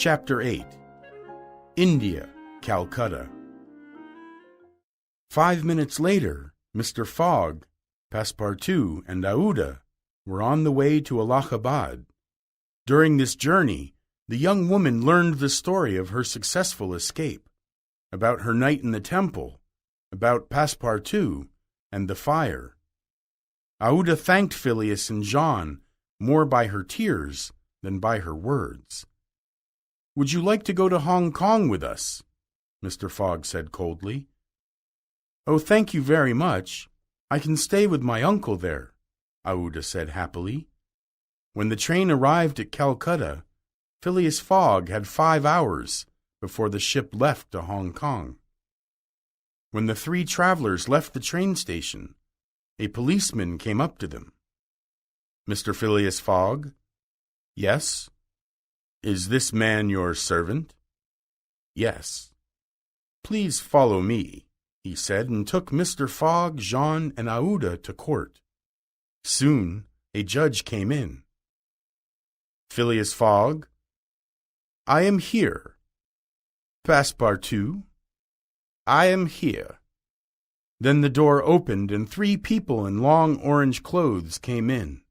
Chapter 8. India, Calcutta. 5 minutes later, Mr. Fogg, Passepartout, and Aouda were on the way to Allahabad. During this journey, the young woman learned the story of her successful escape, about her night in the temple, about Passepartout, and the fire. Aouda thanked Phileas and John more by her tears than by her words. "Would you like to go to Hong Kong with us?" Mr. Fogg said coldly. "Oh, thank you very much. I can stay with my uncle there," Aouda said happily. When the train arrived at Calcutta, Phileas Fogg had 5 hours before the ship left to Hong Kong. When the 3 travelers left the train station, a policeman came up to them. "Mr. Phileas Fogg?" "Yes." "Is this man your servant?" "Yes." "Please follow me," he said, and took Mr. Fogg, Jean, and Aouda to court. Soon a judge came in. "Phileas Fogg?" "I am here." "Passepartout?" "I am here." Then the door opened and 3 people in long orange clothes came in.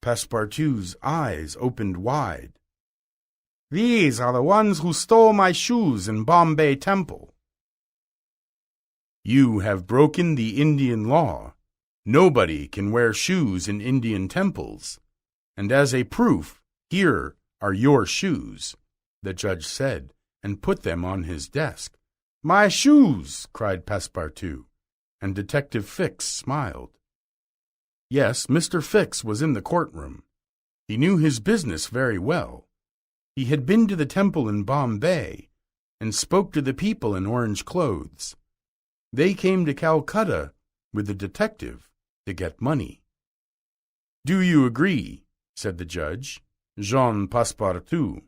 Passepartout's eyes opened wide. "These are the ones who stole my shoes in Bombay Temple." "You have broken the Indian law. Nobody can wear shoes in Indian temples. And as a proof, here are your shoes," the judge said, and put them on his desk. "My shoes!" cried Passepartout, and Detective Fix smiled. Yes, Mr. Fix was in the courtroom. He knew his business very well. He had been to the temple in Bombay and spoke to the people in orange clothes. They came to Calcutta with the detective to get money. "Do you agree?" said the judge. "Jean Passepartout,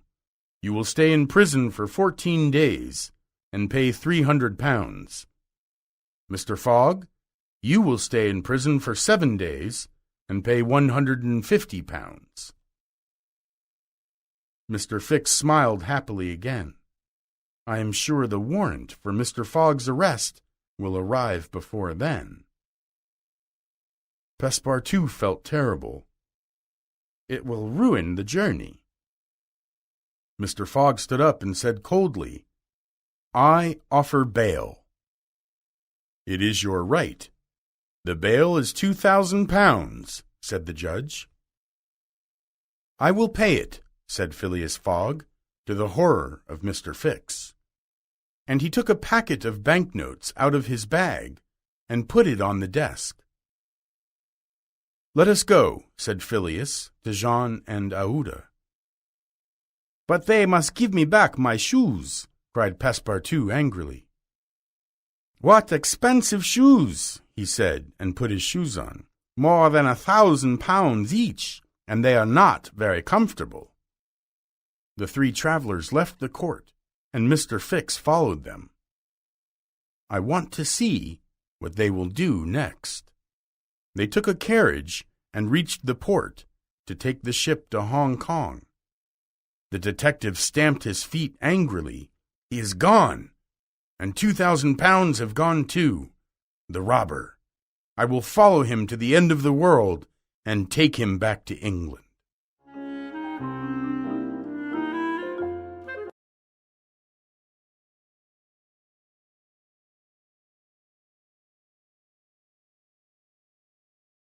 you will stay in prison for 14 days and pay £300. Mr. Fogg, you will stay in prison for 7 days and pay £150. Mr. Fix smiled happily again. "I am sure the warrant for Mr. Fogg's arrest will arrive before then." Passepartout felt terrible. "It will ruin the journey." Mr. Fogg stood up and said coldly, "I offer bail." "It is your right. The bail is £2,000, said the judge. "I will pay it," said Phileas Fogg, to the horror of Mr. Fix. And he took a packet of banknotes out of his bag and put it on the desk. "Let us go," said Phileas to Jean and Aouda. "But they must give me back my shoes," cried Passepartout angrily. "What expensive shoes!" he said, and put his shoes on. "More than £1,000 each, and they are not very comfortable." The 3 travelers left the court, and Mr. Fix followed them. I want to see what they will do next. They took a carriage and reached the port to take the ship to Hong Kong. The detective stamped his feet angrily. "He is gone, and £2,000 have gone too. The robber. I will follow him to the end of the world and take him back to England."